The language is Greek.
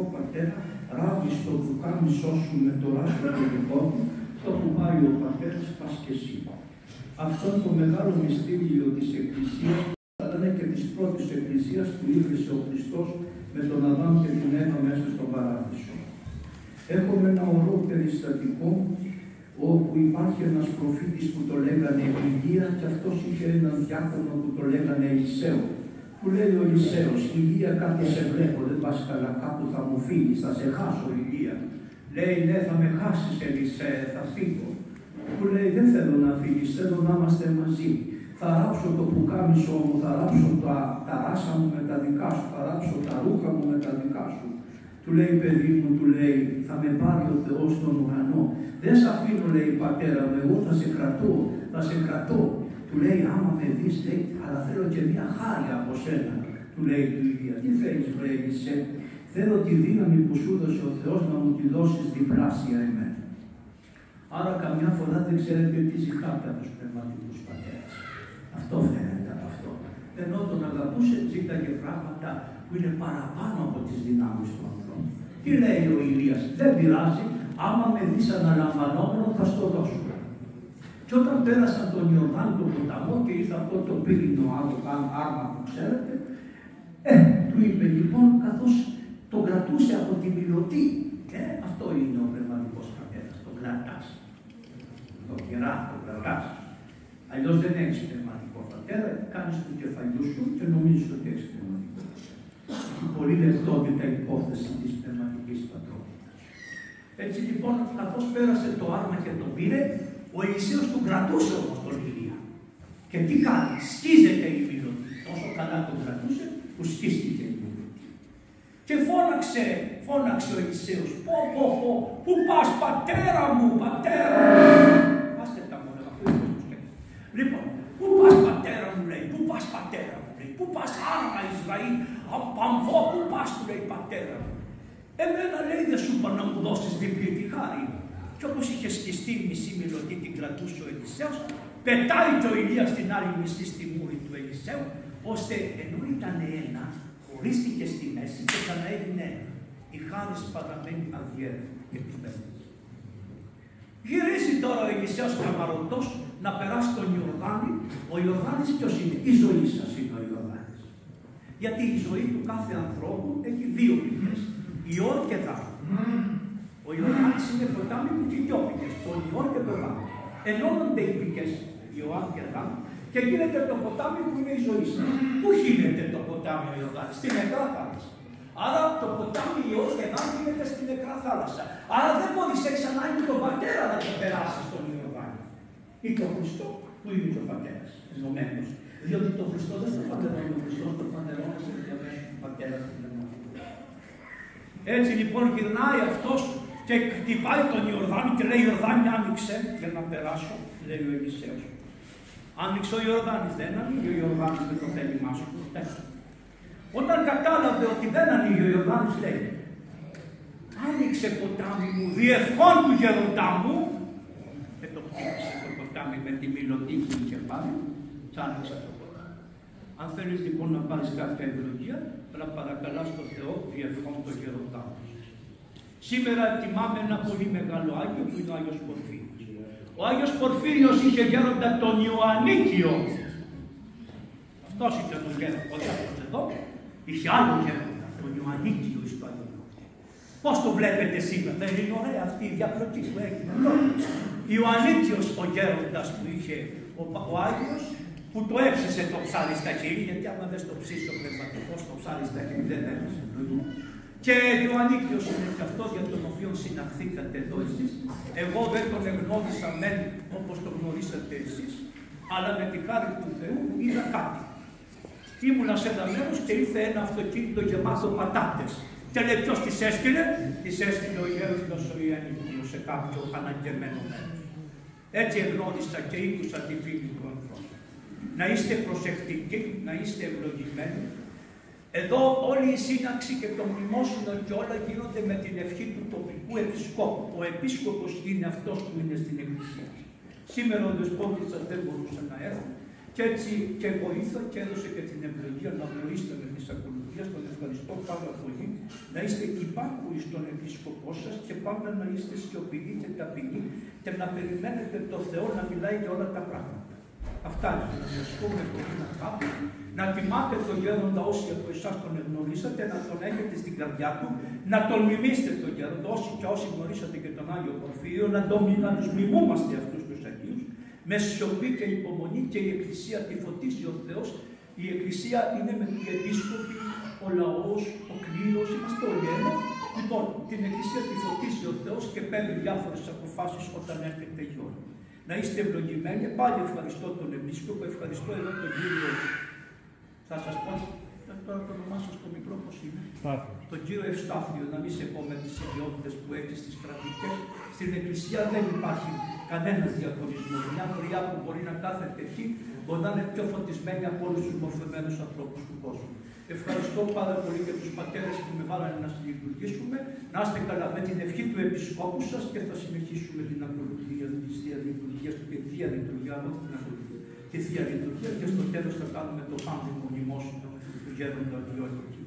αδελφό πατέρα, ράβεις το πουκάμισό σου με το ράβο το δικό μου, το που πάει ο πατέρας, πας και εσύ. Αυτό το μεγάλο μυστήριο της Εκκλησίας, αλλά είναι και της πρώτης Εκκλησίας που ίδρυσε ο Χριστός με τον Αδάμ και την Εύα μέσα στον Παράδεισο. Έχουμε ένα ωραίο περιστατικό όπου υπάρχει ένας προφήτης που το λέγανε Ηλία και αυτός είχε έναν διάκονο που το λέγανε Ελισαίο. Που λέει ο Ελισαίος, Ηλία κάτι σε βλέπω, δεν πας καλά, κάπου θα μου φύγεις, θα σε χάσω Ηλία. Λέει ναι, θα με χάσεις Ελισέ, θα φύγω. Του λέει δεν θέλω να φύγεις, θέλω να είμαστε μαζί. Θα ράψω το πουκάμισό μου, θα ράψω τα ράσα μου με τα δικά σου, θα ράψω τα ρούχα μου με τα δικά σου. Του λέει παιδί μου, του λέει θα με πάρει ο Θεός στον ουρανό. Δεν σε αφήνω λέει πατέρα μου, εγώ θα σε κρατώ, θα σε κρατώ. Του λέει άμα με δεις λέει, αλλά θέλω και μια χάρη από σένα. Του λέει του Ηλία, τι θέλεις λέει Ελισέ, θέλω τη δύναμη που σου έδωσε ο Θεός να μου τη δώσεις διπλάσια εμένα. Άρα καμιά φορά δεν ξέρετε τι ζητάτε από τους πνευματικούς πατέρες. Αυτό φαίνεται από αυτό. Ενώ τον αγαπούσε ζήταγε πράγματα που είναι παραπάνω από τις δυνάμεις του ανθρώπου. Τι λέει ο Ηλίας, δεν πειράζει, άμα με δεις αναλαμβανόμενο θα στο δώσω. Και όταν πέρασαν τον Ιορδάνη τον ποταμό και ήρθε αυτό το πύρινο άρμα που ξέρετε, του είπε λοιπόν καθώς τον κρατούσε από τη μιλωτή. Αυτό είναι ο πνευματικός πατέρας, τον κρατάς. Το κερά, το κρατάς. Αλλιώς δεν έχεις πνευματικό πατέρα, κάνεις του κεφαλιού σου και νομίζεις ότι έχεις πνευματικό. Έχει πολύ λεπτότητα υπόθεση της πνευματικής πατρότητας. Έτσι λοιπόν, καθώς πέρασε το άρμα και το πήρε, ο Ελισαίος τον κρατούσε όμως τον Ηλία. Και τι κάνει, σκίζεται η μιλωτή. Τόσο καλά τον κρατούσε που σκίστηκε η μιλωτή. Και φώναξε ο Ελισαίος, πού πας πατέρα μου, πατέρα μου. Άστε τα μόνα, αυτό είναι το σκέφτεται. Λοιπόν, πού πας πατέρα μου λέει, πού πας πατέρα μου λέει, πού πας άρμα Ισραήλ, απαμβώ, πού πας του λέει πατέρα μου. Εμένα λέει δεν σου είπα να μου δώσεις διπλή τη χάρη. Και όπως είχε σκιστεί η μισή μιλωτή την κρατούσε ο Ελισαίος, πετάει και ο Ηλίας στην άλλη μισή στη μούρη του Ελισαίου, ώστε ενώ ήταν ένα, χωρίστηκε στη μέση και ξαναέγινε ένα. Η χάρις παραμένει αδιέρετη και επιμένει. Γυρίζει τώρα ο Ελισαίος καμαρωτός να περάσει τον Ιορδάνη. Ο Ιορδάνης ποιος είναι, η ζωή σας είναι ο Ιορδάνης. Γιατί η ζωή του κάθε ανθρώπου έχει δύο πηγές, Ιόρ και Δάμ. Ο Ιορδάνης είναι ποτάμι που έχει δυο πηγές, το Ιόρ και το Δάμ. Ενώνονται οι πηγές Ιωάννη και Δάμ και γίνεται το ποτάμι που είναι η ζωή σας. Πού γίνεται το ποτάμι ο Ιορδάνης, στην νεκρά θάλασσα. Άρα το ποτάμι Ιόρ και Δάμ γίνεται στην νεκρά θάλασσα. Άρα δεν μπορείς, έχεις ανάγκη τον πατέρα να το περάσεις στον Ιορδάνη. Ή τον Χριστό που είναι και ο πατέρας, ενωμένος. Διότι τον Χριστό δεν στο φανερώνει, ο Χριστός τον φανερώνει σε διαμέσου του πατέρα του πνευματικού. Έτσι λοιπόν γυρνάει αυτός και χτυπάει τον Ιορδάνη και λέει Ιορδάνη άνοιξε για να περάσω, λέει ο Ελισαίος. Άνοιξε ο Ιορδάνης, δεν ανοίγει ο Ιορδάνης με το θέλημά σου. Όταν κατάλαβε ότι δεν ανοίγει ο Ιορδάνης λέει άνοιξε ποτάμι μου, διευχών του γεροντά μου. Και το χτύπησε το ποτάμι με τη μιλωτή που είχε πάρει, τσάνιξε το ποτάμι. Αν θέλεις λοιπόν να πάρεις κάποια ευλογία, να παρακαλάς τον Θεό διευχών του γεροντά μου. Σήμερα τιμάμε ένα πολύ μεγάλο Άγιο που είναι ο Άγιος Πορφύριος. Ο Άγιος Πορφύριος είχε γέροντα τον Ιωαννίκιο. Αυτός ήταν ο γέροντας εδώ. Είχε άλλο γέροντα, τον Ιωαννίκιο στο Άγιο. Πώς το βλέπετε σήμερα, δεν είναι ωραία αυτή η διαπλοκή που έγινε εδώ. Ιωαννίκιος ο γέροντας που είχε ο Άγιος, που το έψησε το ψάρι στα χείλη, γιατί άμα δεν στο ψήσει ο πνευματικός, το ψάρι στα χείλη δεν έψησε. Και ο Ανίκιος είναι και αυτό για τον οποίο συναχθήκατε εδώ εσείς. Εγώ δεν τον εγνώρισα μεν όπως το γνωρίσατε εσείς, αλλά με τη χάρη του Θεού είδα κάτι. Ήμουνα σε ένα μέρος και ήρθε ένα αυτοκίνητο γεμάτο πατάτες. Και λέει ποιος τις έστειλε, τις έστειλε ο γέροντας ο Ιωαννίκιος σε κάποιο αναγκεμένο μέρος. Έτσι εγνώρισα και ήκουσα τη φίλη του ανθρώπου. Να είστε προσεκτικοί, να είστε ευλογημένοι. Εδώ όλη η σύναξη και το μνημόσυνο και όλα γίνονται με την ευχή του τοπικού επισκόπου. Ο επίσκοπος είναι αυτός που είναι στην Εκκλησία. Σήμερα ο Δεσπότης σας δεν μπορούσε να έρθει Και έτσι και βοήθα και έδωσε και την ευλογία να γνωρίσετε με τις ακολουθίες. Τον ευχαριστώ πάρα πολύ. Να είστε υπάκουοι στον επίσκοπό σας και πάντα να είστε σιωπηλοί και ταπεινοί και να περιμένετε το Θεό να μιλάει για όλα τα πράγματα. Αυτά είναι να σας πω με πολύ αγάπη. Να τιμάτε τον γέροντα όσοι από εσάς τον εγνωρίσατε, να τον έχετε στην καρδιά του, να τον μιμήσετε τον γέροντα όσοι και όσοι γνωρίσατε και τον Άγιο Πορφύριο, να τους μιμούμαστε αυτούς τους Αγίους, με σιωπή και υπομονή, και η Εκκλησία τη φωτίζει ο Θεός. Η Εκκλησία είναι με οι επίσκοποι, ο λαός, ο κλήρος, είμαστε όλοι ένα. Λοιπόν, την Εκκλησία τη φωτίζει ο Θεός και παίρνει διάφορες αποφάσεις όταν έρχεται η ώρα. Να είστε ευλογημένοι. Πάλι ευχαριστώ τον Επίσκοπο, ευχαριστώ εδώ τον κύριο. Θα σας πω τώρα το όνομά σας το μικρό πώς είναι. Τον κύριο Ευστάθιο, να μην σε πω με τις ιδιότητες που έχει στις κρατικές. Στην Εκκλησία δεν υπάρχει κανένας διαχωρισμός. Μια μοριά που μπορεί να κάθεται εκεί μπορεί να είναι πιο φωτισμένη από όλους τους μορφωμένους ανθρώπους του κόσμου. Ευχαριστώ πάρα πολύ για τους πατέρες που με βάλανε να συλλειτουργήσουμε. Να είστε καλά με την ευχή του Επισκόπου σας και θα συνεχίσουμε την ακολουθία της Θείας Λειτουργίας και τη Θεία Λειτουργία, όχι την ακολουθία. Τη Θεία Λειτουργία και στο τέλος θα κάνουμε το πάνδημο μνημόσυνο του Γέροντα Διόκητη.